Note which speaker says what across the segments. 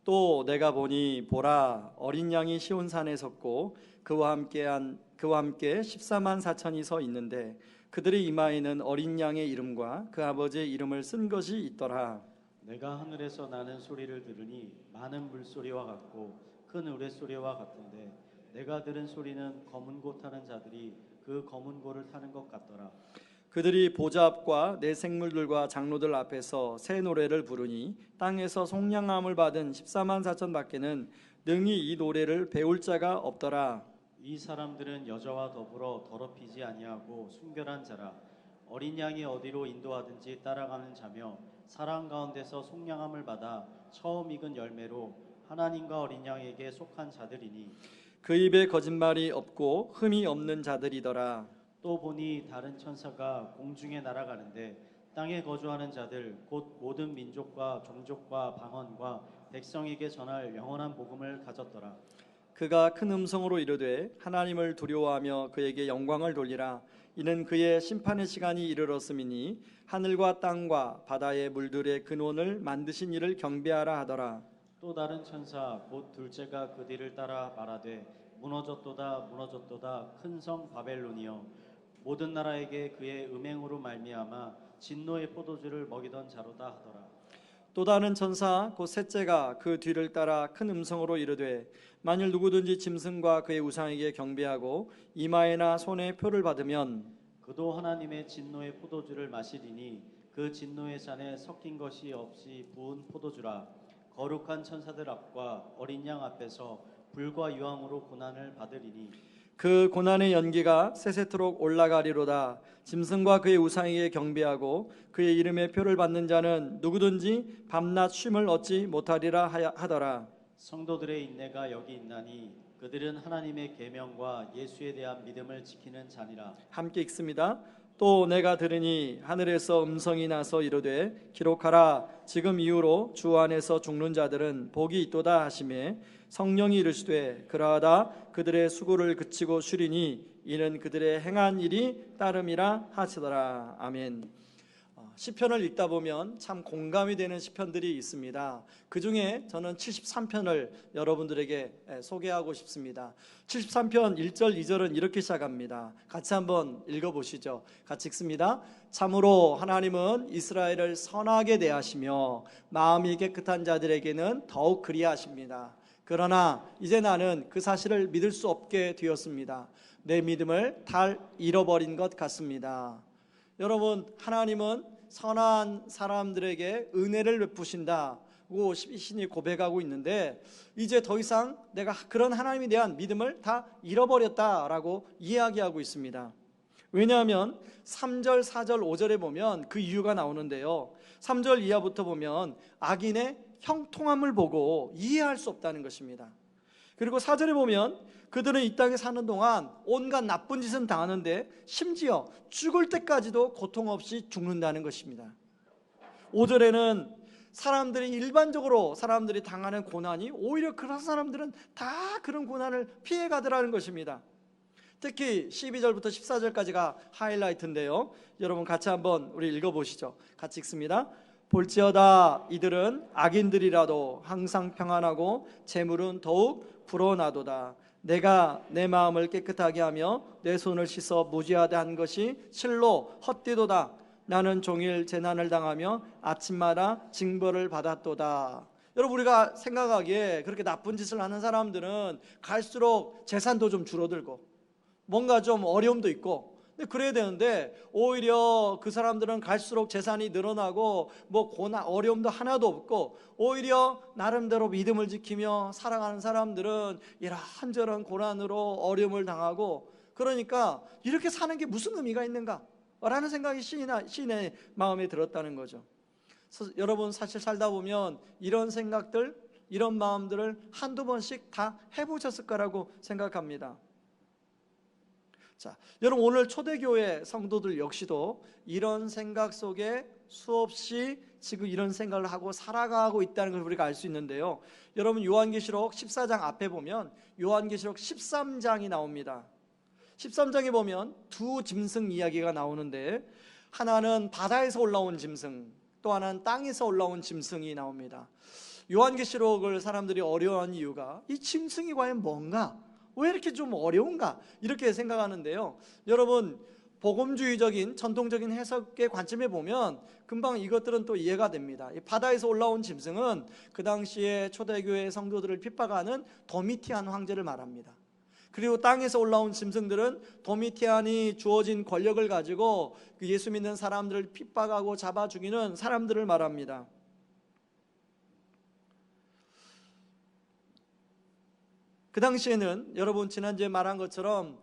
Speaker 1: 또 내가 보니 보라 어린 양이 시온산에 섰고 그와 함께 14만 4천이 서 있는데 그들의 이마에는 어린 양의 이름과 그 아버지의 이름을 쓴 것이 있더라.
Speaker 2: 내가 하늘에서 나는 소리를 들으니 많은 물소리와 같고 큰 우레소리와 같은데 내가 들은 소리는 검은 고 타는 자들이 그 검은 고를 타는 것 같더라.
Speaker 1: 그들이 보좌 앞과 내 생물들과 장로들 앞에서 새 노래를 부르니 땅에서 속량함을 받은 14만 4천 밖에는 능히 이 노래를 배울 자가 없더라.
Speaker 2: 이 사람들은 여자와 더불어 더럽히지 아니하고 순결한 자라. 어린 양이 어디로 인도하든지 따라가는 자며 사랑 가운데서 속량함을 받아 처음 익은 열매로 하나님과 어린 양에게 속한 자들이니
Speaker 1: 그 입에 거짓말이 없고 흠이 없는 자들이더라.
Speaker 2: 또 보니 다른 천사가 공중에 날아가는데 땅에 거주하는 자들 곧 모든 민족과 종족과 방언과 백성에게 전할 영원한 복음을 가졌더라.
Speaker 1: 그가 큰 음성으로 이르되 하나님을 두려워하며 그에게 영광을 돌리라. 이는 그의 심판의 시간이 이르렀음이니 하늘과 땅과 바다의 물들의 근원을 만드신 이를 경배하라 하더라.
Speaker 2: 또 다른 천사 곧 둘째가 그 뒤를 따라 말하되 무너졌도다 무너졌도다 큰 성 바벨론이여 모든 나라에게 그의 음행으로 말미암아 진노의 포도주를 먹이던 자로다 하더라.
Speaker 1: 또 다른 천사 곧 셋째가 그 뒤를 따라 큰 음성으로 이르되 만일 누구든지 짐승과 그의 우상에게 경배하고 이마에나 손에 표를 받으면
Speaker 2: 그도 하나님의 진노의 포도주를 마시리니 그 진노의 잔에 섞인 것이 없이 부은 포도주라. 거룩한 천사들 앞과 어린 양 앞에서 불과 유황으로 고난을 받으리니
Speaker 1: 그 고난의 연기가 세세토록 올라가리로다. 짐승과 그의 우상에게 경배하고 그의 이름의 표를 받는 자는 누구든지 밤낮 쉼을 얻지 못하리라 하더라.
Speaker 2: 성도들의 인내가 여기 있나니 그들은 하나님의 계명과 예수에 대한 믿음을 지키는 자니라.
Speaker 1: 함께 읽습니다. 또 내가 들으니 하늘에서 음성이 나서 이르되 기록하라. 지금 이후로 주 안에서 죽는 자들은 복이 있도다 하시매 성령이 이르시되 그러하다 그들의 수고를 그치고 쉬리니 이는 그들의 행한 일이 따름이라 하시더라. 아멘. 시편을 읽다 보면 참 공감이 되는 시편들이 있습니다. 그 중에 저는 73편을 여러분들에게 소개하고 싶습니다. 73편 1절 2절은 이렇게 시작합니다. 같이 한번 읽어보시죠. 같이 읽습니다. 참으로 하나님은 이스라엘을 선하게 대하시며 마음이 깨끗한 자들에게는 더욱 그리하십니다. 그러나 이제 나는 그 사실을 믿을 수 없게 되었습니다. 내 믿음을 다 잃어버린 것 같습니다. 여러분, 하나님은 선한 사람들에게 은혜를 베푸신다고 신이 고백하고 있는데 이제 더 이상 내가 그런 하나님에 대한 믿음을 다 잃어버렸다라고 이야기하고 있습니다. 왜냐하면 3절, 4절, 5절에 보면 그 이유가 나오는데요. 3절 이하부터 보면 악인의 형통함을 보고 이해할 수 없다는 것입니다. 그리고 4절에 보면 그들은 이 땅에 사는 동안 온갖 나쁜 짓은 당하는데 심지어 죽을 때까지도 고통 없이 죽는다는 것입니다. 5절에는 사람들이 일반적으로 사람들이 당하는 고난이 오히려 그런 사람들은 다 그런 고난을 피해가더라는 것입니다. 특히 12절부터 14절까지가 하이라이트인데요. 여러분 같이 한번 우리 읽어보시죠. 같이 읽습니다. 볼지어다 이들은 악인들이라도 항상 평안하고 재물은 더욱 불어나도다. 내가 내 마음을 깨끗하게 하며 내 손을 씻어 무지하게 한 것이 실로 헛되도다. 나는 종일 재난을 당하며 아침마다 징벌을 받았도다. 여러분 우리가 생각하기에 그렇게 나쁜 짓을 하는 사람들은 갈수록 재산도 좀 줄어들고 뭔가 좀 어려움도 있고 근데 그래야 되는데 오히려 그 사람들은 갈수록 재산이 늘어나고 뭐 고난 어려움도 하나도 없고 오히려 나름대로 믿음을 지키며 살아가는 사람들은 이런저런 고난으로 어려움을 당하고 그러니까 이렇게 사는 게 무슨 의미가 있는가 라는 생각이 시인의 마음에 들었다는 거죠. 여러분 사실 살다 보면 이런 생각들 이런 마음들을 한두 번씩 다 해보셨을 거라고 생각합니다. 자, 여러분 오늘 초대교회 성도들 역시도 이런 생각 속에 수없이 지금 이런 생각을 하고 살아가고 있다는 걸 우리가 알 수 있는데요. 여러분 요한계시록 14장 앞에 보면 요한계시록 13장이 나옵니다. 13장에 보면 두 짐승 이야기가 나오는데 하나는 바다에서 올라온 짐승 또 하나는 땅에서 올라온 짐승이 나옵니다. 요한계시록을 사람들이 어려워하는 이유가 이 짐승이 과연 뭔가, 왜 이렇게 좀 어려운가 이렇게 생각하는데요. 여러분, 복음주의적인 전통적인 해석의 관점에 보면 금방 이것들은 또 이해가 됩니다. 이 바다에서 올라온 짐승은 그 당시에 초대교회 성도들을 핍박하는 도미티안 황제를 말합니다. 그리고 땅에서 올라온 짐승들은 도미티안이 주어진 권력을 가지고 그 예수 믿는 사람들을 핍박하고 잡아 죽이는 사람들을 말합니다. 그 당시에는 여러분 지난주에 말한 것처럼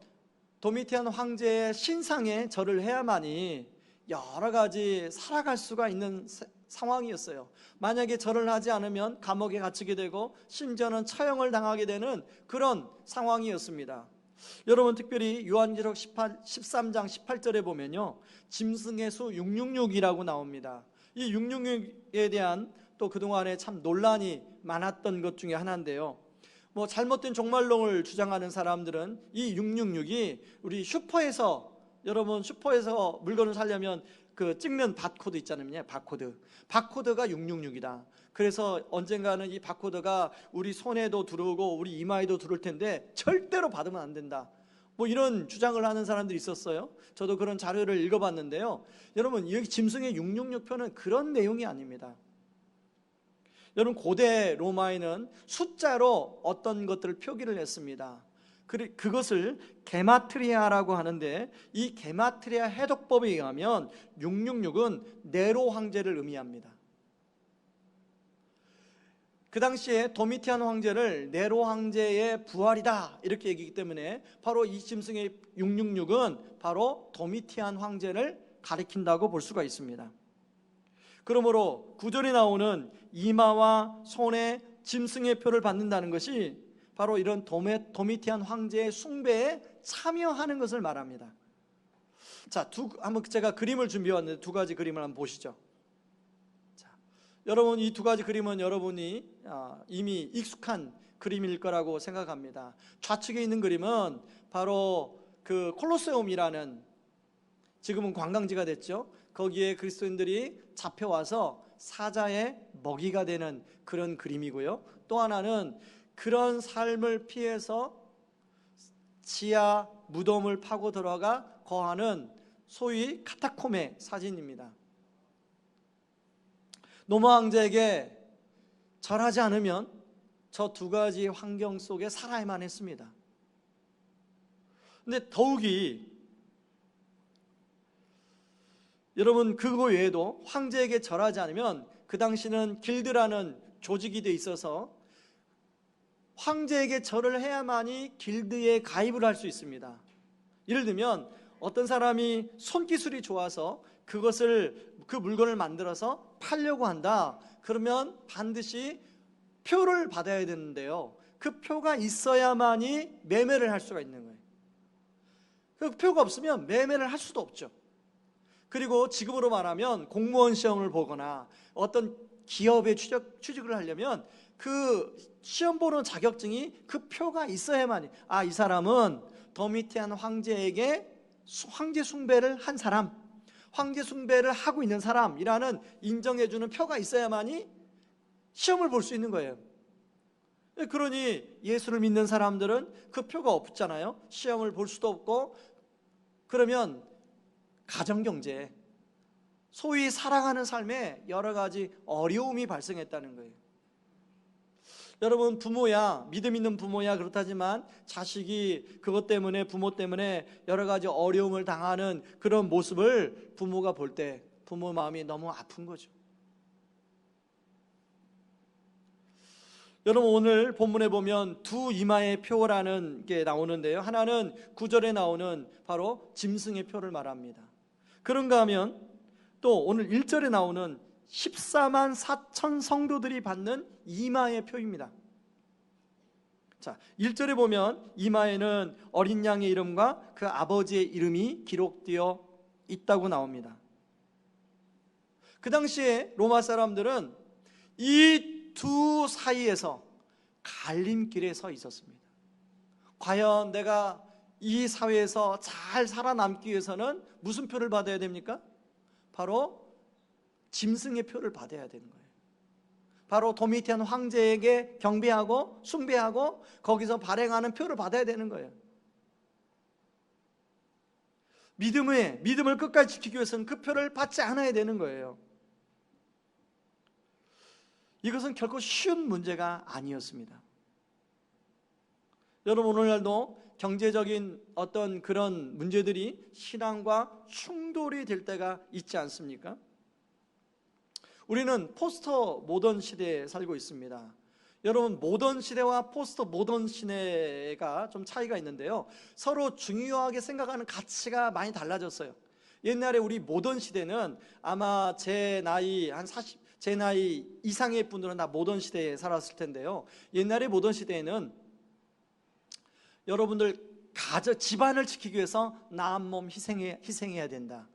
Speaker 1: 도미티안 황제의 신상에 절을 해야만이 여러 가지 살아갈 수가 있는 상황이었어요. 만약에 절을 하지 않으면 감옥에 갇히게 되고 심지어는 처형을 당하게 되는 그런 상황이었습니다. 여러분, 특별히 요한계시록 13장 18절에 보면요, 짐승의 수 666이라고 나옵니다. 이 666에 대한 또 그동안에 참 논란이 많았던 것 중에 하나인데요, 잘못된 종말론을 주장하는 사람들은 이 666이 우리 슈퍼에서, 여러분 슈퍼에서 물건을 사려면 그 찍는 바코드 있잖아요. 바코드가 666이다. 그래서 언젠가는 이 바코드가 우리 손에도 들어오고 우리 이마에도 들어올 텐데 절대로 받으면 안 된다. 이런 주장을 하는 사람들이 있었어요. 저도 그런 자료를 읽어봤는데요, 여러분, 여기 짐승의 666표는 그런 내용이 아닙니다. 여러분, 고대 로마에는 숫자로 어떤 것들을 표기를 했습니다. 그것을 게마트리아라고 하는데, 이 게마트리아 해독법에 의하면 666은 네로 황제를 의미합니다. 그 당시에 도미티안 황제를 네로 황제의 부활이다 이렇게 얘기하기 때문에 바로 이 짐승의 666은 바로 도미티안 황제를 가리킨다고 볼 수가 있습니다. 그러므로 구절에 나오는 이마와 손에 짐승의 표를 받는다는 것이 바로 이런 도미티안 황제의 숭배에 참여하는 것을 말합니다. 자, 한번 제가 그림을 준비해 왔는데 두 가지 그림을 한번 보시죠. 자, 여러분, 이 두 가지 그림은 여러분이 이미 익숙한 그림일 거라고 생각합니다. 좌측에 있는 그림은 바로 그 콜로세움이라는, 지금은 관광지가 됐죠. 거기에 그리스도인들이 잡혀와서 사자의 먹이가 되는 그런 그림이고요. 또 하나는 그런 삶을 피해서 지하 무덤을 파고 들어가 거하는 소위 카타콤의 사진입니다. 노마 황제에게 절하지 않으면 저 두 가지 환경 속에 살아야만 했습니다. 근데 더욱이 여러분, 그거 외에도 황제에게 절하지 않으면, 그 당시는 길드라는 조직이 돼 있어서 황제에게 절을 해야만이 길드에 가입을 할 수 있습니다. 예를 들면 어떤 사람이 손기술이 좋아서 그 물건을 만들어서 팔려고 한다. 그러면 반드시 표를 받아야 되는데요, 그 표가 있어야만이 매매를 할 수가 있는 거예요. 그 표가 없으면 매매를 할 수도 없죠. 그리고 지금으로 말하면 공무원 시험을 보거나 어떤 기업에 취직을 하려면 그 시험 보는 자격증이 그 표가 있어야만이, 이 사람은 도미티안 황제에게 황제 숭배를 한 사람, 황제 숭배를 하고 있는 사람이라는 인정해주는 표가 있어야만이 시험을 볼 수 있는 거예요. 그러니 예수를 믿는 사람들은 그 표가 없잖아요. 시험을 볼 수도 없고, 그러면 가정경제, 소위 살아가는 삶에 여러 가지 어려움이 발생했다는 거예요. 여러분, 믿음 있는 부모야 그렇다지만 자식이 그것 때문에, 부모 때문에 여러 가지 어려움을 당하는 그런 모습을 부모가 볼 때 부모 마음이 너무 아픈 거죠. 여러분, 오늘 본문에 보면 두 이마의 표라는 게 나오는데요, 하나는 9절에 나오는 바로 짐승의 표를 말합니다. 그런가 하면 또 오늘 1절에 나오는 14만 4천 성도들이 받는 이마의 표입니다. 자, 1절에 보면 이마에는 어린 양의 이름과 그 아버지의 이름이 기록되어 있다고 나옵니다. 그 당시에 로마 사람들은 이 두 사이에서 갈림길에 서 있었습니다. 과연 내가 이 사회에서 잘 살아남기 위해서는 무슨 표를 받아야 됩니까? 바로 짐승의 표를 받아야 되는 거예요. 바로 도미티안 황제에게 경배하고 숭배하고 거기서 발행하는 표를 받아야 되는 거예요. 믿음을 끝까지 지키기 위해서는 그 표를 받지 않아야 되는 거예요. 이것은 결코 쉬운 문제가 아니었습니다. 여러분, 오늘날도 경제적인 어떤 그런 문제들이 신앙과 충돌이 될 때가 있지 않습니까? 우리는 포스트 모던 시대에 살고 있습니다. 여러분, 모던 시대와 포스트 모던 시대가 좀 차이가 있는데요, 서로 중요하게 생각하는 가치가 많이 달라졌어요. 옛날에 우리 모던 시대는 아마 제 나이 이상의 분들은 다 모던 시대에 살았을 텐데요, 옛날에 모던 시대에는 여러분들 집안을 지키기 위해서 나 한 몸 희생해야 된다.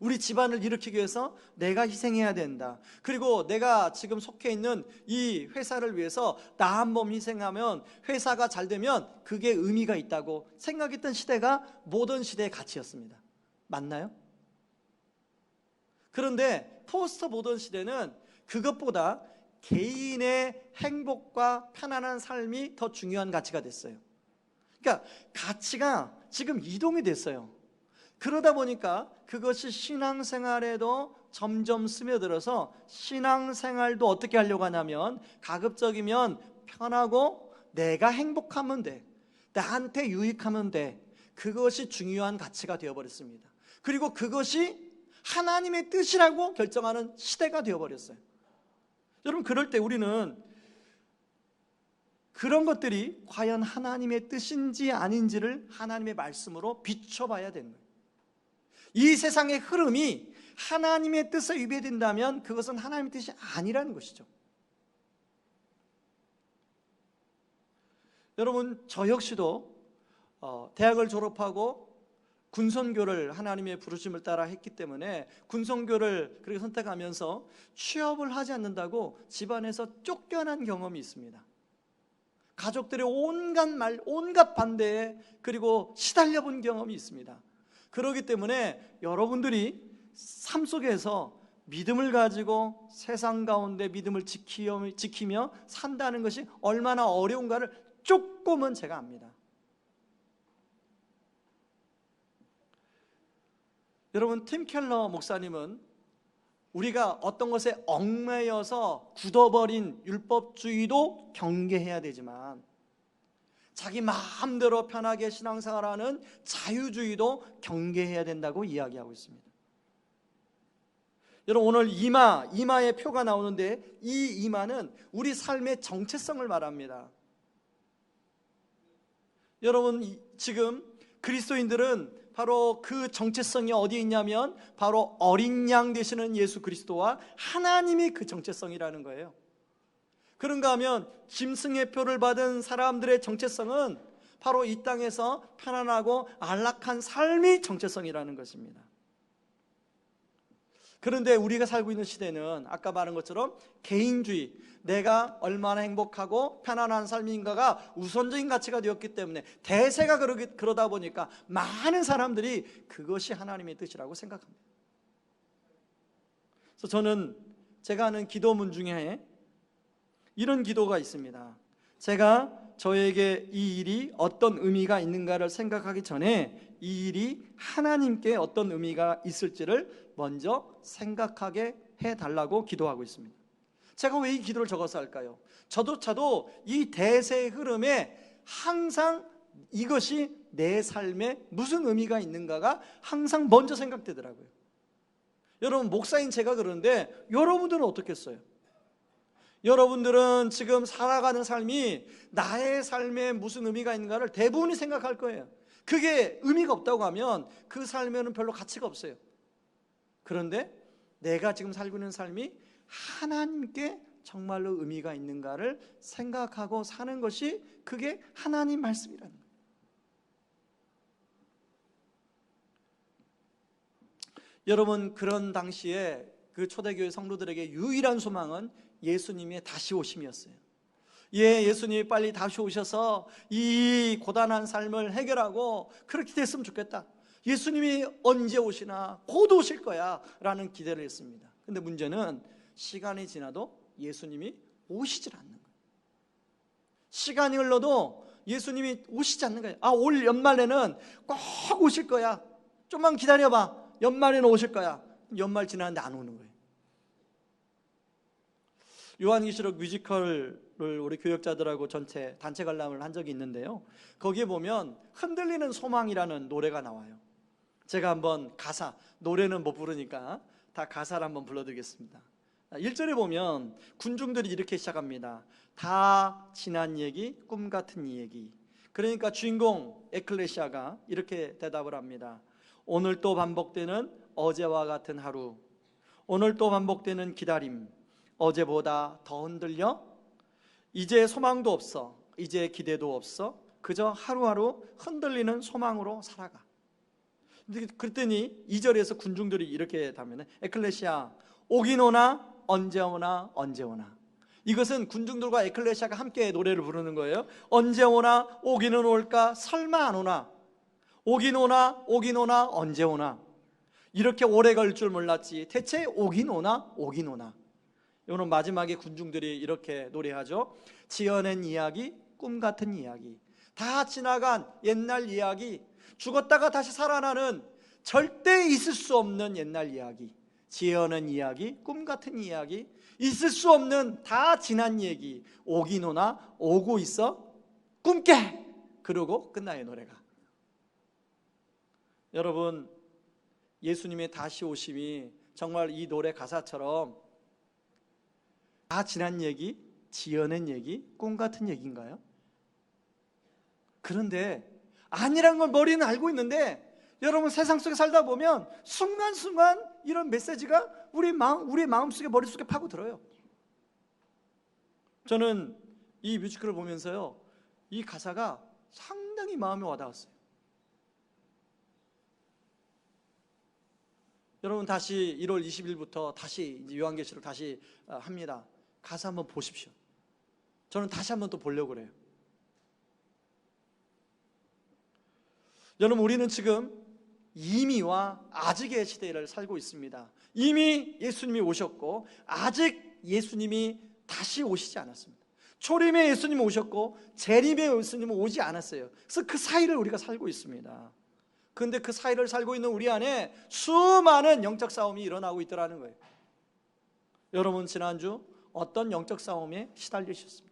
Speaker 1: 우리 집안을 일으키기 위해서 내가 희생해야 된다. 그리고 내가 지금 속해 있는 이 회사를 위해서 나 한 몸 희생하면 회사가 잘 되면 그게 의미가 있다고 생각했던 시대가 모던 시대의 가치였습니다. 맞나요? 그런데 포스트 모던 시대는 그것보다 개인의 행복과 편안한 삶이 더 중요한 가치가 됐어요. 그러니까 가치가 지금 이동이 됐어요. 그러다 보니까 그것이 신앙생활에도 점점 스며들어서 신앙생활도 어떻게 하려고 하냐면, 가급적이면 편하고 내가 행복하면 돼, 나한테 유익하면 돼, 그것이 중요한 가치가 되어버렸습니다. 그리고 그것이 하나님의 뜻이라고 결정하는 시대가 되어버렸어요. 여러분, 그럴 때 우리는 그런 것들이 과연 하나님의 뜻인지 아닌지를 하나님의 말씀으로 비춰봐야 되는 거예요. 이 세상의 흐름이 하나님의 뜻에 위배된다면 그것은 하나님의 뜻이 아니라는 것이죠. 여러분, 저 역시도 대학을 졸업하고 군선교를 하나님의 부르심을 따라 했기 때문에 군선교를 그렇게 선택하면서 취업을 하지 않는다고 집안에서 쫓겨난 경험이 있습니다. 가족들의 온갖 반대에 그리고 시달려 본 경험이 있습니다. 그렇기 때문에 여러분들이 삶 속에서 믿음을 가지고 세상 가운데 믿음을 지키며 산다는 것이 얼마나 어려운가를 조금은 제가 압니다. 여러분, 팀 켈러 목사님은 우리가 어떤 것에 얽매여서 굳어버린 율법주의도 경계해야 되지만 자기 마음대로 편하게 신앙생활하는 자유주의도 경계해야 된다고 이야기하고 있습니다. 여러분, 오늘 이마의 표가 나오는데 이 이마는 우리 삶의 정체성을 말합니다. 여러분, 지금 그리스도인들은 바로 그 정체성이 어디에 있냐면 바로 어린 양 되시는 예수 그리스도와 하나님이 그 정체성이라는 거예요. 그런가 하면 짐승의 표를 받은 사람들의 정체성은 바로 이 땅에서 편안하고 안락한 삶이 정체성이라는 것입니다. 그런데 우리가 살고 있는 시대는 아까 말한 것처럼 개인주의, 내가 얼마나 행복하고 편안한 삶인가가 우선적인 가치가 되었기 때문에 대세가 그러다 보니까 많은 사람들이 그것이 하나님의 뜻이라고 생각합니다. 그래서 저는 제가 하는 기도문 중에 이런 기도가 있습니다. 제가 저에게 이 일이 어떤 의미가 있는가를 생각하기 전에 이 일이 하나님께 어떤 의미가 있을지를 먼저 생각하게 해달라고 기도하고 있습니다. 제가 왜 이 기도를 적어서 할까요? 저도 이 대세의 흐름에 항상 이것이 내 삶에 무슨 의미가 있는가가 항상 먼저 생각되더라고요. 여러분, 목사인 제가 그러는데 여러분들은 어떻겠어요? 여러분들은 지금 살아가는 삶이 나의 삶에 무슨 의미가 있는가를 대부분이 생각할 거예요. 그게 의미가 없다고 하면 그 삶에는 별로 가치가 없어요. 그런데 내가 지금 살고 있는 삶이 하나님께 정말로 의미가 있는가를 생각하고 사는 것이 그게 하나님 말씀이라는 거예요. 여러분, 그런 당시에 그 초대교회 성도들에게 유일한 소망은 예수님의 다시 오심이었어요. 예수님이 빨리 다시 오셔서 이 고단한 삶을 해결하고 그렇게 됐으면 좋겠다. 예수님이 언제 오시나, 곧 오실 거야 라는 기대를 했습니다. 근데 문제는 시간이 지나도 예수님이 오시질 않는 거예요. 시간이 흘러도 예수님이 오시지 않는 거예요. 올 연말에는 꼭 오실 거야. 좀만 기다려봐. 연말에는 오실 거야. 연말 지났는데 안 오는 거예요. 요한계시록 뮤지컬을 우리 교역자들하고 전체 단체 관람을 한 적이 있는데요, 거기에 보면 흔들리는 소망이라는 노래가 나와요. 제가 한번 가사, 노래는 못 부르니까 다 가사를 한번 불러드리겠습니다. 1절에 보면 군중들이 이렇게 시작합니다. 다 지난 얘기, 꿈 같은 이 얘기. 그러니까 주인공 에클레시아가 이렇게 대답을 합니다. 오늘 또 반복되는 어제와 같은 하루, 오늘 또 반복되는 기다림, 어제보다 더 흔들려? 이제 소망도 없어, 이제 기대도 없어, 그저 하루하루 흔들리는 소망으로 살아가. 그랬더니 2절에서 군중들이 이렇게 답하면, 에클레시아 오긴 오나 언제 오나 언제 오나. 이것은 군중들과 에클레시아가 함께 노래를 부르는 거예요. 언제 오나, 오기는 올까, 설마 안 오나, 오긴 오나 오긴 오나 언제 오나. 이렇게 오래 걸 줄 몰랐지, 대체 오긴 오나 오긴 오나. 이거는 마지막에 군중들이 이렇게 노래하죠. 지어낸 이야기, 꿈 같은 이야기, 다 지나간 옛날 이야기, 죽었다가 다시 살아나는 절대 있을 수 없는 옛날 이야기, 지어낸 이야기, 꿈 같은 이야기, 있을 수 없는 다 지난 얘기, 오긴 오나 오고 있어 꿈깨. 그러고 끝나요, 노래가. 여러분, 예수님의 다시 오심이 정말 이 노래 가사처럼 다 지난 얘기, 지어낸 얘기, 꿈 같은 얘기인가요? 그런데 아니란 걸 머리는 알고 있는데, 여러분 세상 속에 살다 보면 순간순간 이런 메시지가 우리의 마음속에, 머릿속에 파고들어요. 저는 이 뮤지컬을 보면서요, 이 가사가 상당히 마음에 와닿았어요. 여러분 다시 1월 20일부터 다시 요한계시록 다시 합니다. 가사 한번 보십시오. 저는 다시 한번 또 보려고 그래요. 여러분, 우리는 지금 이미와 아직의 시대를 살고 있습니다. 이미 예수님이 오셨고 아직 예수님이 다시 오시지 않았습니다. 초림에 예수님이 오셨고 재림에 예수님은 오지 않았어요. 그래서 그 사이를 우리가 살고 있습니다. 그런데 그 사이를 살고 있는 우리 안에 수많은 영적 싸움이 일어나고 있더라는 거예요. 여러분, 지난주 어떤 영적 싸움에 시달리셨습니까?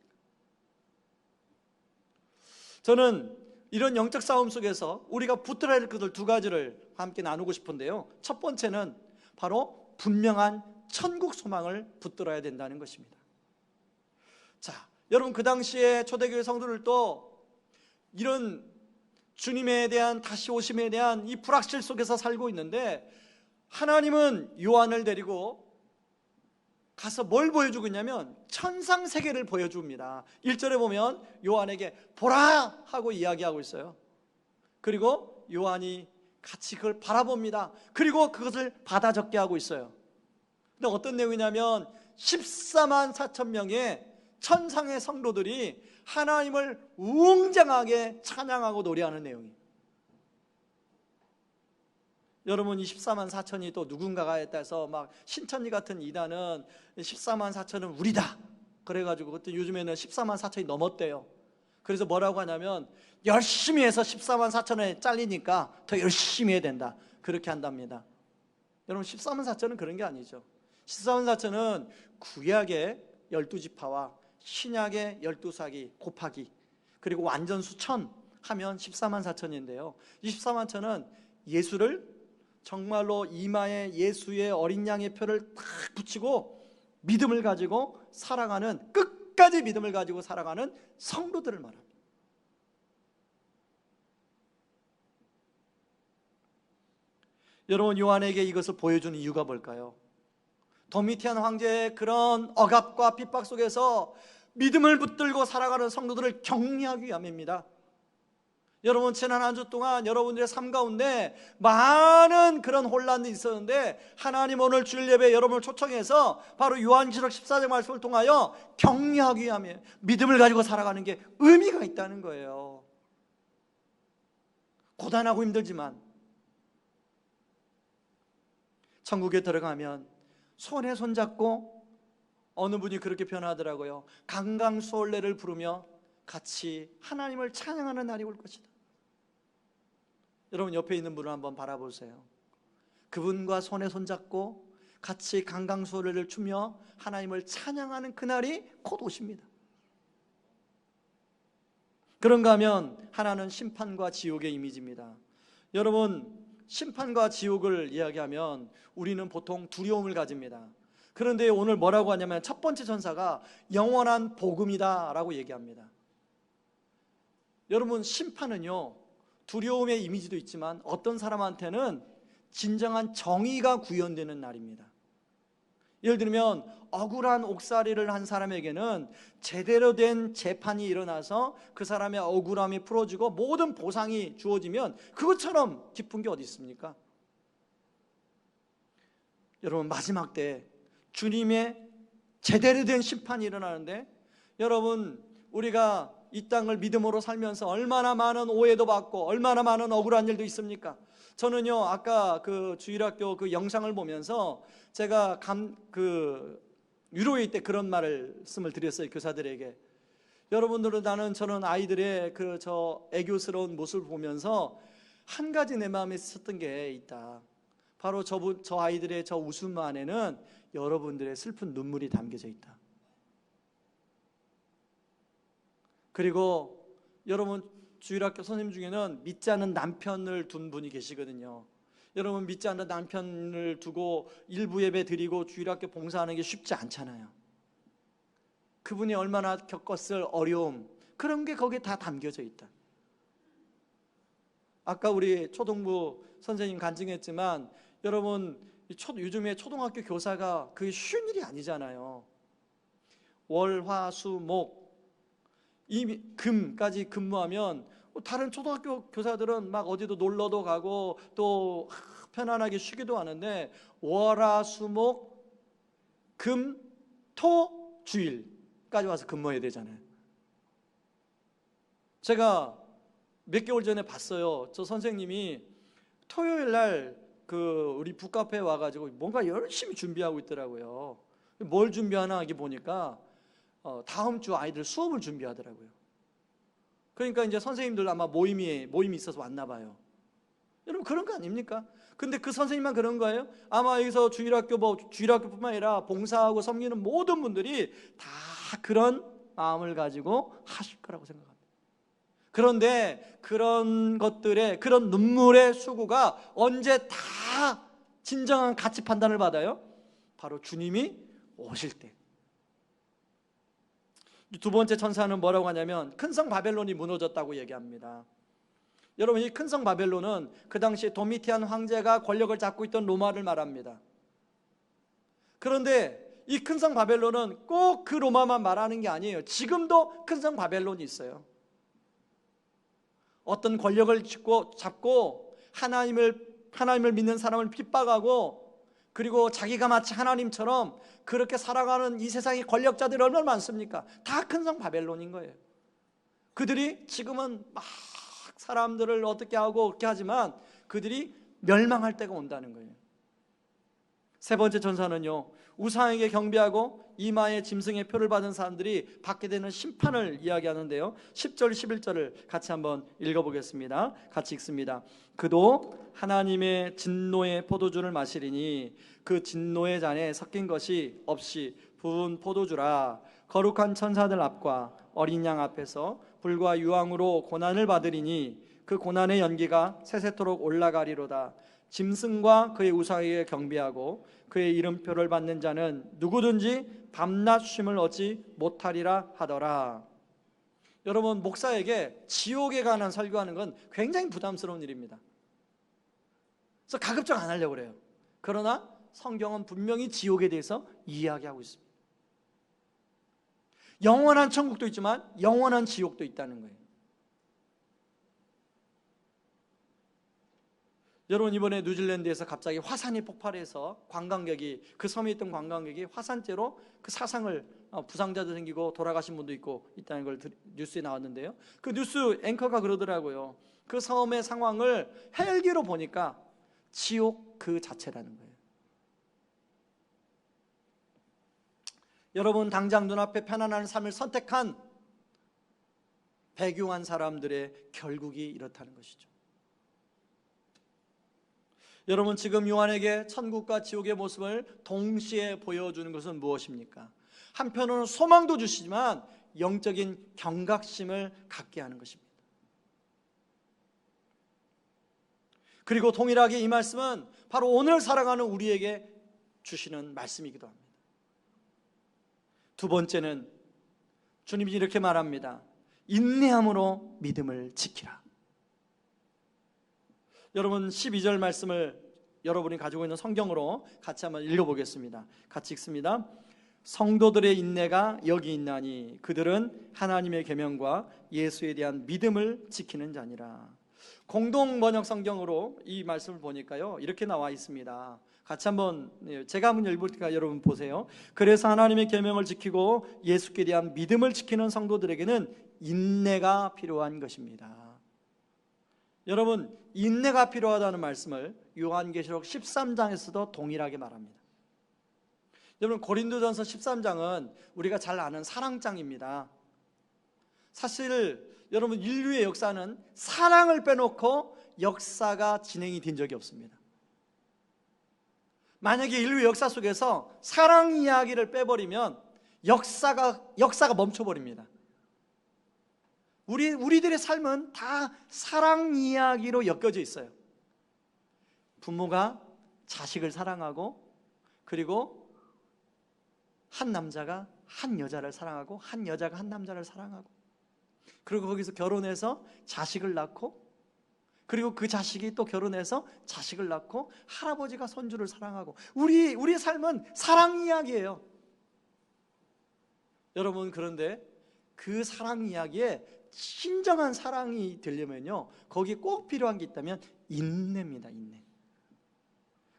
Speaker 1: 저는 이런 영적 싸움 속에서 우리가 붙들어야 할 것들 두 가지를 함께 나누고 싶은데요, 첫 번째는 바로 분명한 천국 소망을 붙들어야 된다는 것입니다. 자, 여러분, 그 당시에 초대교회 성도들도 이런 주님에 대한, 다시 오심에 대한 이 불확실 속에서 살고 있는데, 하나님은 요한을 데리고 가서 뭘 보여주고 있냐면 천상세계를 보여줍니다. 1절에 보면 요한에게 보라 하고 이야기하고 있어요. 그리고 요한이 같이 그걸 바라봅니다. 그리고 그것을 받아 적게 하고 있어요. 근데 어떤 내용이냐면 14만 4천 명의 천상의 성도들이 하나님을 웅장하게 찬양하고 노래하는 내용이에요. 여러분, 이 14만 4천이 또 누군가가 따서 막 신천지 같은 이단은 14만 4천은 우리다 그래가지고, 그때 요즘에는 14만 4천이 넘었대요. 그래서 뭐라고 하냐면 열심히 해서 14만 4천에 잘리니까 더 열심히 해야 된다, 그렇게 한답니다. 여러분, 14만 4천은 그런 게 아니죠. 14만 4천은 구약의 12지파와 신약의 12사기 곱하기, 그리고 완전 수천 하면 14만 4천인데요, 이 14만 4천은 예수를 정말로 이마에 예수의 어린 양의 표를 탁 붙이고 믿음을 가지고 살아가는, 끝까지 믿음을 가지고 살아가는 성도들을 말합니다. 여러분, 요한에게 이것을 보여주는 이유가 뭘까요? 도미티안 황제의 그런 억압과 핍박 속에서 믿음을 붙들고 살아가는 성도들을 격려하기 위함입니다. 여러분, 지난 한 주 동안 여러분들의 삶 가운데 많은 그런 혼란이 있었는데, 하나님 오늘 주일 예배에 여러분을 초청해서 바로 요한계시록 14장 말씀을 통하여 격려하기 위함에 믿음을 가지고 살아가는 게 의미가 있다는 거예요. 고단하고 힘들지만 천국에 들어가면 손에 손잡고 어느 분이 그렇게 표현하더라고요. 강강수월래를 부르며 같이 하나님을 찬양하는 날이 올 것이다. 여러분 옆에 있는 분을 한번 바라보세요. 그분과 손에 손잡고 같이 강강수월래를 추며 하나님을 찬양하는 그날이 곧 오십니다. 그런가 하면 하나는 심판과 지옥의 이미지입니다. 여러분, 심판과 지옥을 이야기하면 우리는 보통 두려움을 가집니다. 그런데 오늘 뭐라고 하냐면 첫 번째 천사가 영원한 복음이다 라고 얘기합니다. 여러분, 심판은요 두려움의 이미지도 있지만 어떤 사람한테는 진정한 정의가 구현되는 날입니다. 예를 들면 억울한 옥살이를 한 사람에게는 제대로 된 재판이 일어나서 그 사람의 억울함이 풀어지고 모든 보상이 주어지면 그것처럼 기쁜 게 어디 있습니까? 여러분, 마지막 때 주님의 제대로 된 심판이 일어나는데, 여러분, 우리가 이 땅을 믿음으로 살면서 얼마나 많은 오해도 받고 얼마나 많은 억울한 일도 있습니까? 저는요, 아까 그 주일학교 그 영상을 보면서 제가 유로회 때 그런 말씀을 드렸어요, 교사들에게. 여러분들은 저는 아이들의 저 애교스러운 모습을 보면서 한 가지 내 마음에 있었던 게 있다. 바로 저 아이들의 저 웃음 안에는 여러분들의 슬픈 눈물이 담겨져 있다. 그리고 여러분, 주일학교 선생님 중에는 믿지 않는 남편을 둔 분이 계시거든요. 여러분, 믿지 않는 남편을 두고 일부 예배 드리고 주일학교 봉사하는 게 쉽지 않잖아요. 그분이 얼마나 겪었을 어려움, 그런 게 거기에 다 담겨져 있다. 아까 우리 초등부 선생님 간증했지만, 여러분, 요즘에 초등학교 교사가 그게 쉬운 일이 아니잖아요. 월, 화, 수, 목, 금까지 근무하면 다른 초등학교 교사들은 막 어디도 놀러도 가고 또 편안하게 쉬기도 하는데, 월화수목 금, 토, 주일까지 와서 근무해야 되잖아요. 제가 몇 개월 전에 봤어요. 저 선생님이 토요일 날 우리 북카페에 와가지고 뭔가 열심히 준비하고 있더라고요. 뭘 준비하나 하기 보니까 다음 주 아이들 수업을 준비하더라고요. 그러니까 이제 선생님들 아마 모임이 있어서 왔나 봐요. 여러분, 그런 거 아닙니까? 근데 그 선생님만 그런 거예요? 아마 여기서 주일학교뿐만 아니라 봉사하고 섬기는 모든 분들이 다 그런 마음을 가지고 하실 거라고 생각합니다. 그런데 그런 것들의, 그런 눈물의 수고가 언제 다 진정한 가치 판단을 받아요? 바로 주님이 오실 때. 두 번째 천사는 뭐라고 하냐면 큰 성 바벨론이 무너졌다고 얘기합니다. 여러분, 이 큰 성 바벨론은 그 당시 도미티안 황제가 권력을 잡고 있던 로마를 말합니다. 그런데 이 큰 성 바벨론은 꼭 그 로마만 말하는 게 아니에요. 지금도 큰 성 바벨론이 있어요. 어떤 권력을 잡고 하나님을 믿는 사람을 핍박하고, 그리고 자기가 마치 하나님처럼 그렇게 살아가는 이 세상의 권력자들이 얼마나 많습니까? 다 큰 성 바벨론인 거예요. 그들이 지금은 막 사람들을 어떻게 하고 그렇게 하지만 그들이 멸망할 때가 온다는 거예요. 세 번째 천사는요, 우상에게 경배하고 이마에 짐승의 표를 받은 사람들이 받게 되는 심판을 이야기하는데요, 10절 11절을 같이 한번 읽어보겠습니다. 같이 읽습니다. 그도 하나님의 진노의 포도주를 마시리니 그 진노의 잔에 섞인 것이 없이 부은 포도주라. 거룩한 천사들 앞과 어린 양 앞에서 불과 유황으로 고난을 받으리니 그 고난의 연기가 세세토록 올라가리로다. 짐승과 그의 우상에게 경배하고 그의 이름표를 받는 자는 누구든지 밤낮 쉼을 얻지 못하리라 하더라. 여러분, 목사에게 지옥에 관한 설교하는 건 굉장히 부담스러운 일입니다. 그래서 가급적 안 하려고 그래요. 그러나 성경은 분명히 지옥에 대해서 이야기하고 있습니다. 영원한 천국도 있지만 영원한 지옥도 있다는 거예요. 여러분, 이번에 뉴질랜드에서 갑자기 화산이 폭발해서 그 섬에 있던 관광객이 화산재로 그 사상을, 부상자도 생기고 돌아가신 분도 있고 있다는 걸 뉴스에 나왔는데요, 그 뉴스 앵커가 그러더라고요. 그 섬의 상황을 헬기로 보니까 지옥 그 자체라는 거예요. 여러분 당장 눈앞에 편안한 삶을 선택한 배교한 사람들의 결국이 이렇다는 것이죠. 여러분 지금 요한에게 천국과 지옥의 모습을 동시에 보여주는 것은 무엇입니까? 한편으로는 소망도 주시지만 영적인 경각심을 갖게 하는 것입니다. 그리고 동일하게 이 말씀은 바로 오늘 살아가는 우리에게 주시는 말씀이기도 합니다. 두 번째는 주님이 이렇게 말합니다. 인내함으로 믿음을 지키라. 여러분 12절 말씀을 여러분이 가지고 있는 성경으로 같이 한번 읽어보겠습니다. 같이 읽습니다. 성도들의 인내가 여기 있나니 그들은 하나님의 계명과 예수에 대한 믿음을 지키는 자니라. 공동 번역 성경으로 이 말씀을 보니까요 이렇게 나와 있습니다. 같이 한번 제가 한번 읽으니까 여러분 보세요. 그래서 하나님의 계명을 지키고 예수께 대한 믿음을 지키는 성도들에게는 인내가 필요한 것입니다. 여러분 인내가 필요하다는 말씀을 요한계시록 13장에서도 동일하게 말합니다. 여러분 고린도전서 13장은 우리가 잘 아는 사랑장입니다. 사실 여러분 인류의 역사는 사랑을 빼놓고 역사가 진행이 된 적이 없습니다. 만약에 인류 역사 속에서 사랑 이야기를 빼버리면 역사가 멈춰버립니다. 우리들의 삶은 다 사랑 이야기로 엮여져 있어요. 부모가 자식을 사랑하고, 그리고 한 남자가 한 여자를 사랑하고, 한 여자가 한 남자를 사랑하고, 그리고 거기서 결혼해서 자식을 낳고, 그리고 그 자식이 또 결혼해서 자식을 낳고, 할아버지가 손주를 사랑하고, 우리의 삶은 사랑 이야기예요. 여러분, 그런데 그 사랑 이야기에 진정한 사랑이 되려면요, 거기 꼭 필요한 게 있다면 인내입니다. 인내.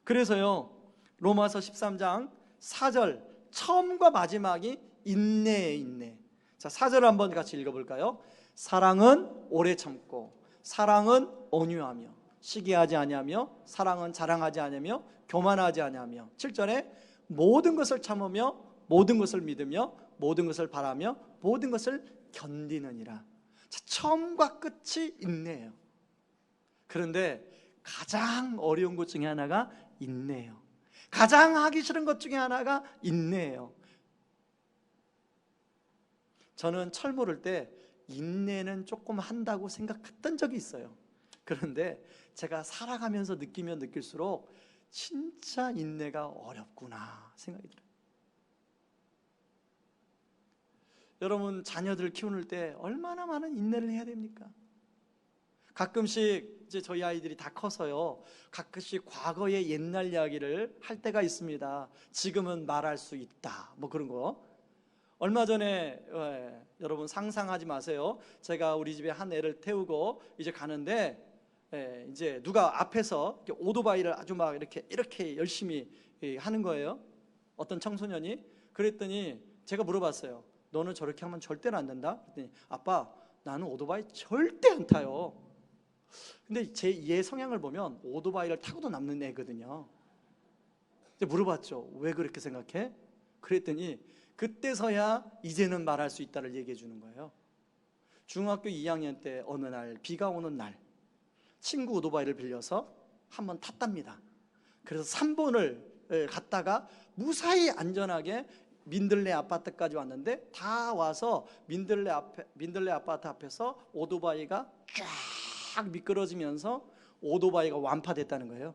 Speaker 1: 그래서요 로마서 13장 4절 처음과 마지막이 인내예요. 인내. 자, 4절을 한번 같이 읽어볼까요? 사랑은 오래 참고, 사랑은 온유하며, 시기하지 아니하며, 사랑은 자랑하지 아니하며, 교만하지 아니하며. 7절에 모든 것을 참으며, 모든 것을 믿으며, 모든 것을 바라며, 모든 것을 견디느니라. 자, 처음과 끝이 인내예요. 그런데 가장 어려운 것 중에 하나가 인내예요. 가장 하기 싫은 것 중에 하나가 인내예요. 저는 철모를 때 인내는 조금 한다고 생각했던 적이 있어요. 그런데 제가 살아가면서 느끼면 느낄수록 진짜 인내가 어렵구나 생각이 들어요. 여러분 자녀들 키우는 때 얼마나 많은 인내를 해야 됩니까? 가끔씩 이제 저희 아이들이 다 커서요, 가끔씩 과거의 옛날 이야기를 할 때가 있습니다. 지금은 말할 수 있다, 뭐 그런 거. 얼마 전에 여러분 상상하지 마세요. 제가 우리 집에 한 애를 태우고 이제 가는데 이제 누가 앞에서 오토바이를 아주 막 이렇게 열심히 하는 거예요. 어떤 청소년이. 그랬더니 제가 물어봤어요. 너는 저렇게 하면 절대로 안 된다? 그랬더니 아빠, 나는 오토바이 절대 안 타요. 근데 얘 성향을 보면 오토바이를 타고도 남는 애거든요. 이제 물어봤죠. 왜 그렇게 생각해? 그랬더니 그때서야 이제는 말할 수 있다를 얘기해 주는 거예요. 중학교 2학년 때 어느 날 비가 오는 날 친구 오토바이를 빌려서 한번 탔답니다. 그래서 3번을 갔다가 무사히 안전하게 민들레 아파트까지 왔는데, 다 와서 민들레 아파트 앞에서 오토바이가 쫙 미끄러지면서 오토바이가 완파됐다는 거예요.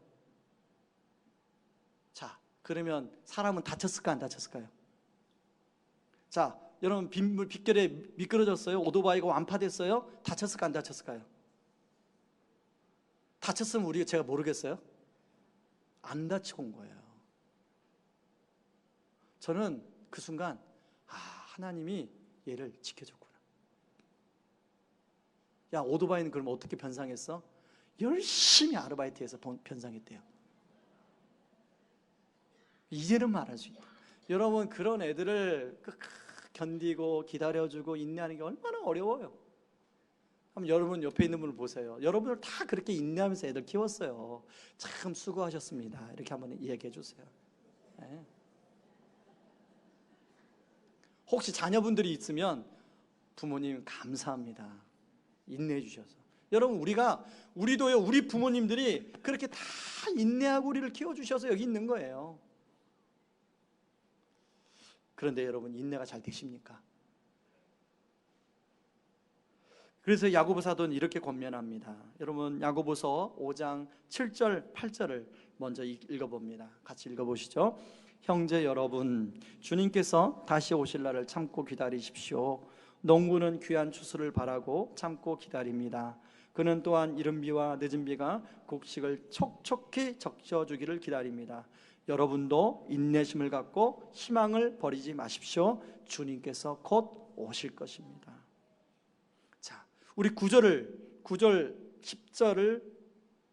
Speaker 1: 자, 그러면 사람은 다쳤을까 안 다쳤을까요? 자, 여러분 빗결에 미끄러졌어요? 오토바이가 완파됐어요? 다쳤을까 안 다쳤을까요? 다쳤으면 제가 모르겠어요? 안 다치고 온 거예요. 저는 그 순간 하나님이 얘를 지켜줬구나. 야, 오토바이는 그럼 어떻게 변상했어? 열심히 아르바이트해서 변상했대요. 이제는 말할 수 있다. 여러분, 그런 애들을 견디고 기다려주고 인내하는 게 얼마나 어려워요. 한번 여러분 옆에 있는 분을 보세요. 여러분들 다 그렇게 인내하면서 애들 키웠어요. 참 수고하셨습니다. 이렇게 한번 이야기해 주세요. 네. 혹시 자녀분들이 있으면 부모님 감사합니다. 인내해 주셔서. 여러분, 우리도요, 우리 부모님들이 그렇게 다 인내하고 우리를 키워주셔서 여기 있는 거예요. 그런데 여러분, 인내가 잘 되십니까? 그래서 야고보 사도는 이렇게 권면합니다. 여러분, 야고보서 5장 7절 8절을 먼저 읽어봅니다. 같이 읽어보시죠. 형제 여러분, 주님께서 다시 오실 날을 참고 기다리십시오. 농부는 귀한 추수를 바라고 참고 기다립니다. 그는 또한 이른 비와 늦은 비가 곡식을 촉촉히 적셔주기를 기다립니다. 여러분도 인내심을 갖고 희망을 버리지 마십시오. 주님께서 곧 오실 것입니다. 자, 우리 9절 10절을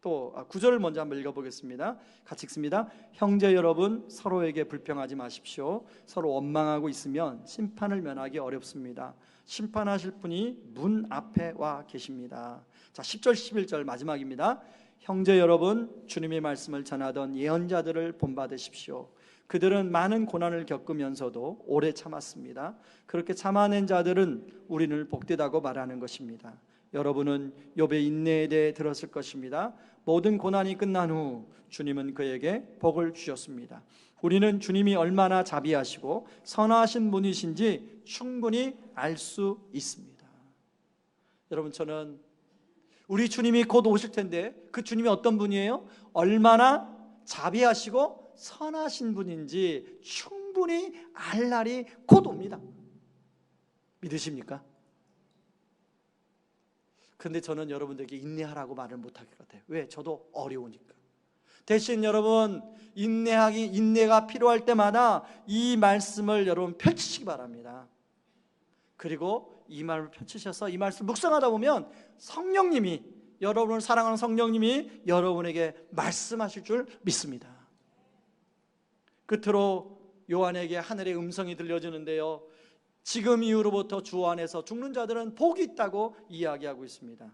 Speaker 1: 9절을 먼저 한번 읽어보겠습니다. 같이 읽습니다. 형제 여러분, 서로에게 불평하지 마십시오. 서로 원망하고 있으면 심판을 면하기 어렵습니다. 심판하실 분이 문 앞에 와 계십니다. 자, 10절 11절 마지막입니다. 형제 여러분, 주님의 말씀을 전하던 예언자들을 본받으십시오. 그들은 많은 고난을 겪으면서도 오래 참았습니다. 그렇게 참아낸 자들은 우리는 복되다고 말하는 것입니다. 여러분은 욥의 인내에 대해 들었을 것입니다. 모든 고난이 끝난 후 주님은 그에게 복을 주셨습니다. 우리는 주님이 얼마나 자비하시고 선하신 분이신지 충분히 알 수 있습니다. 여러분, 저는 우리 주님이 곧 오실 텐데 그 주님이 어떤 분이에요? 얼마나 자비하시고 선하신 분인지 충분히 알 날이 곧 옵니다. 믿으십니까? 그런데 저는 여러분들에게 인내하라고 말을 못할 것 같아요. 왜? 저도 어려우니까. 대신 여러분, 인내가 필요할 때마다 이 말씀을 여러분 펼치시기 바랍니다. 그리고 이 말을 펼치셔서 이 말씀을 묵상하다 보면 성령님이, 여러분을 사랑하는 성령님이 여러분에게 말씀하실 줄 믿습니다. 끝으로 요한에게 하늘의 음성이 들려주는데요, 지금 이후로부터 주 안에서 죽는 자들은 복이 있다고 이야기하고 있습니다.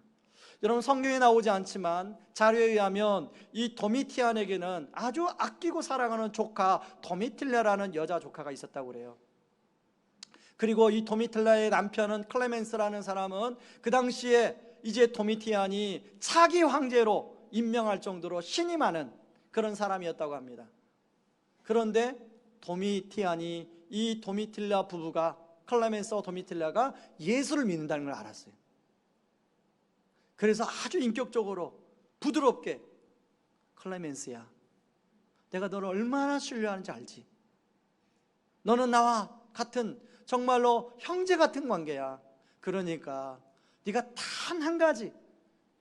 Speaker 1: 여러분, 성경에 나오지 않지만 자료에 의하면 이 도미티안에게는 아주 아끼고 사랑하는 조카 도미틸라라는 여자 조카가 있었다고 그래요. 그리고 이 도미틸라의 남편은 클레멘스라는 사람은 그 당시에 이제 도미티안이 차기 황제로 임명할 정도로 신이 많은 그런 사람이었다고 합니다. 그런데 도미티안이, 이 도미틸라 부부가, 클레멘스와 도미틸라가 예수를 믿는다는 걸 알았어요. 그래서 아주 인격적으로 부드럽게, 클레멘스야, 내가 너를 얼마나 신뢰하는지 알지? 너는 나와 같은 정말로 형제 같은 관계야. 그러니까 네가 단 한 가지,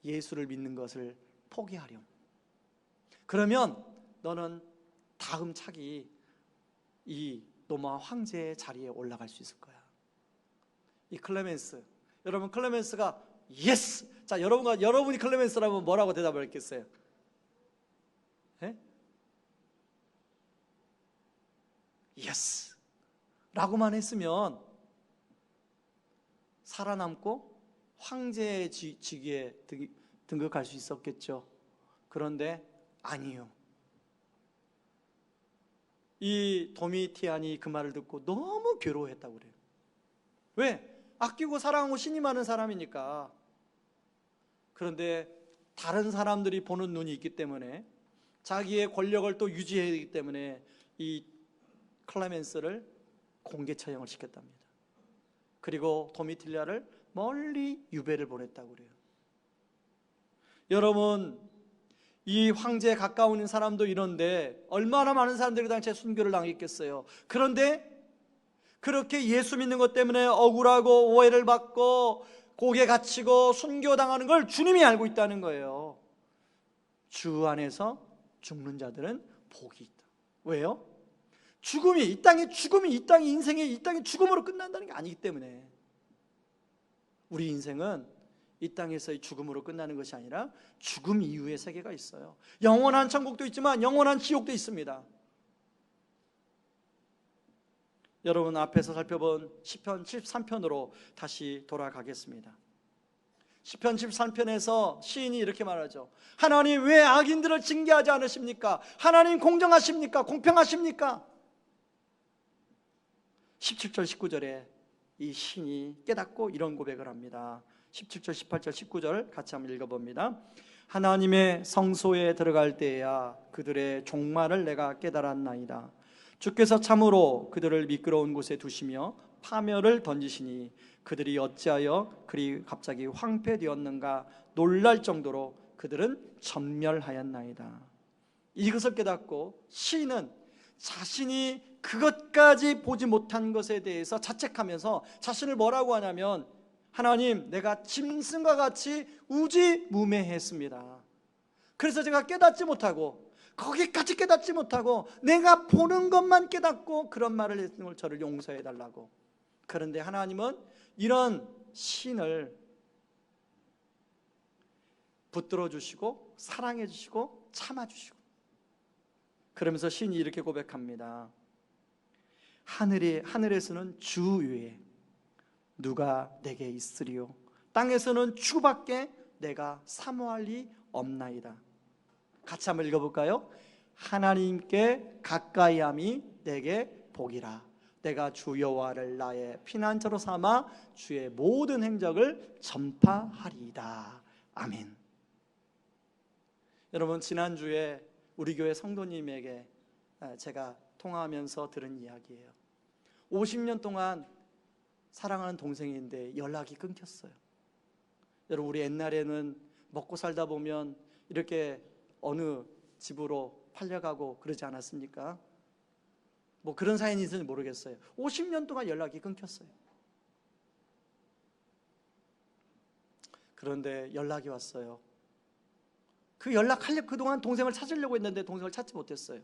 Speaker 1: 예수를 믿는 것을 포기하렴. 그러면 너는 다음 차기 이 로마 황제의 자리에 올라갈 수 있을 거야. 이 클레멘스, 여러분, 클레멘스가 예스! 자, 여러분이 클레멘스라면 뭐라고 대답을 했겠어요? 예스! 라고만 했으면 살아남고 황제의 직위에 등극할 수 있었겠죠. 그런데 아니요. 이 도미티안이 그 말을 듣고 너무 괴로워했다고 그래요. 왜? 아끼고 사랑하고 신이 많은 사람이니까. 그런데 다른 사람들이 보는 눈이 있기 때문에, 자기의 권력을 또 유지해야 되기 때문에 이 클레멘스를 공개 처형을 시켰답니다. 그리고 도미틸라를 멀리 유배를 보냈다고 그래요. 여러분, 이 황제에 가까운 사람도 이런데 얼마나 많은 사람들이 당시에 순교를 당했겠어요. 그런데 그렇게 예수 믿는 것 때문에 억울하고 오해를 받고 고개 갇히고 순교당하는 걸 주님이 알고 있다는 거예요. 주 안에서 죽는 자들은 복이 있다. 왜요? 이 땅의 인생이 이 땅의 죽음으로 끝난다는 게 아니기 때문에. 우리 인생은 이 땅에서의 죽음으로 끝나는 것이 아니라 죽음 이후의 세계가 있어요. 영원한 천국도 있지만 영원한 지옥도 있습니다. 여러분, 앞에서 살펴본 시편 73편으로 다시 돌아가겠습니다. 시편 73편에서 시인이 이렇게 말하죠. 하나님, 왜 악인들을 징계하지 않으십니까? 하나님, 공정하십니까? 공평하십니까? 17절 19절에 이 신이 깨닫고 이런 고백을 합니다. 17절 18절 19절 같이 한번 읽어봅니다. 하나님의 성소에 들어갈 때에야 그들의 종말을 내가 깨달았나이다. 주께서 참으로 그들을 미끄러운 곳에 두시며 파멸을 던지시니 그들이 어찌하여 그리 갑자기 황폐되었는가 놀랄 정도로 그들은 전멸하였나이다. 이것을 깨닫고 시인은 자신이 그것까지 보지 못한 것에 대해서 자책하면서 자신을 뭐라고 하냐면, 하나님, 내가 짐승과 같이 우지무매했습니다. 그래서 제가 깨닫지 못하고, 거기까지 깨닫지 못하고 내가 보는 것만 깨닫고 그런 말을 했는 걸 저를 용서해 달라고. 그런데 하나님은 이런 신을 붙들어 주시고 사랑해 주시고 참아 주시고, 그러면서 신이 이렇게 고백합니다. 하늘에서는 주 외에 누가 내게 있으리요, 땅에서는 주밖에 내가 사모할 리 없나이다. 같이 한번 읽어볼까요? 하나님께 가까이함이 내게 복이라. 내가 주 여호와를 나의 피난처로 삼아 주의 모든 행적을 전파하리이다. 아멘. 여러분, 지난주에 우리 교회 성도님에게 제가 통화하면서 들은 이야기예요. 50년 동안 사랑하는 동생인데 연락이 끊겼어요. 여러분, 우리 옛날에는 먹고 살다 보면 이렇게 어느 집으로 팔려가고 그러지 않았습니까? 뭐 그런 사연이 있는지 모르겠어요. 50년 동안 연락이 끊겼어요. 그런데 연락이 왔어요. 그동안 동생을 찾으려고 했는데 동생을 찾지 못했어요.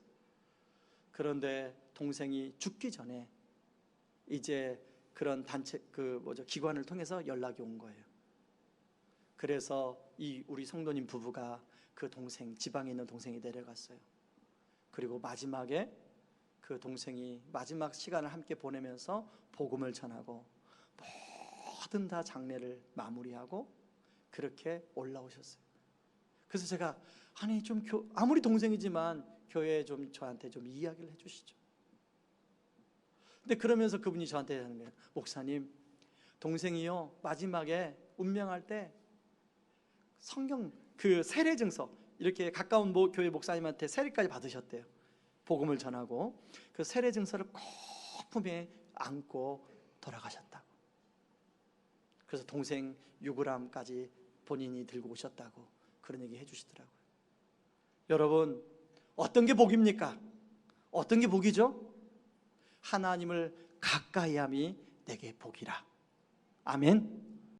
Speaker 1: 그런데 동생이 죽기 전에 이제 그런 단체, 기관을 통해서 연락이 온 거예요. 그래서 우리 성도님 부부가 그 동생, 지방에 있는 동생이 내려갔어요. 그리고 마지막에 그 동생이 마지막 시간을 함께 보내면서 복음을 전하고 모든 다 장례를 마무리하고 그렇게 올라오셨어요. 그래서 제가 아무리 동생이지만 교회에 좀 저한테 좀 이야기를 해주시죠. 근데 그러면서 그분이 저한테 하는 거예요. 목사님, 동생이요 마지막에 운명할 때 성경 그 세례 증서, 이렇게 가까운 교회 목사님한테 세례까지 받으셨대요. 복음을 전하고 그 세례 증서를 꼭 품에 안고 돌아가셨다고. 그래서 동생 유골함까지 본인이 들고 오셨다고 그런 얘기 해주시더라고요. 여러분, 어떤 게 복입니까? 어떤 게 복이죠? 하나님을 가까이함이 내게 복이라. 아멘.